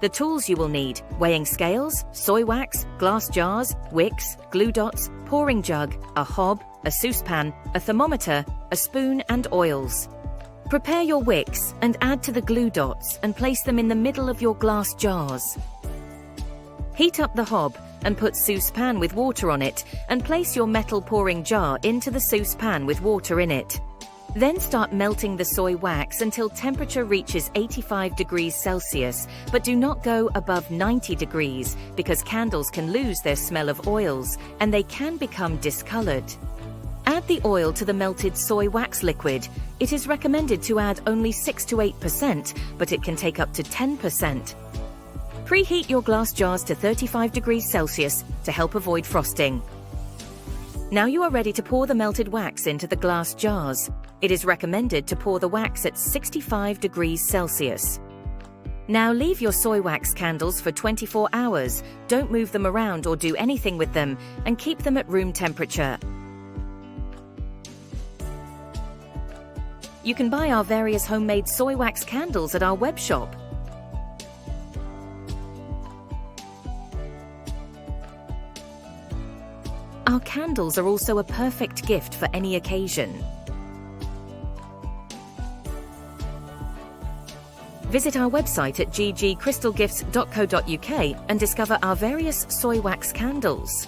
The tools you will need: weighing scales, soy wax, glass jars, wicks, glue dots, pouring jug, a hob, a saucepan, a thermometer, a spoon and oils. Prepare your wicks and add to the glue dots and place them in the middle of your glass jars. Heat up the hob and put saucepan with water on it and place your metal pouring jar into the saucepan with water in it. Then start melting the soy wax until temperature reaches 85 degrees Celsius, but do not go above 90 degrees because candles can lose their smell of oils and they can become discolored. Add the oil to the melted soy wax liquid. It is recommended to add only 6 to 8%, but it can take up to 10%. Preheat your glass jars to 35 degrees Celsius to help avoid frosting. Now you are ready to pour the melted wax into the glass jars. It is recommended to pour the wax at 65 degrees Celsius. Now leave your soy wax candles for 24 hours. Don't move them around or do anything with them, and keep them at room temperature. You can buy our various homemade soy wax candles at our web shop. Our candles are also a perfect gift for any occasion. Visit our website at ggcrystalgifts.co.uk and discover our various soy wax candles.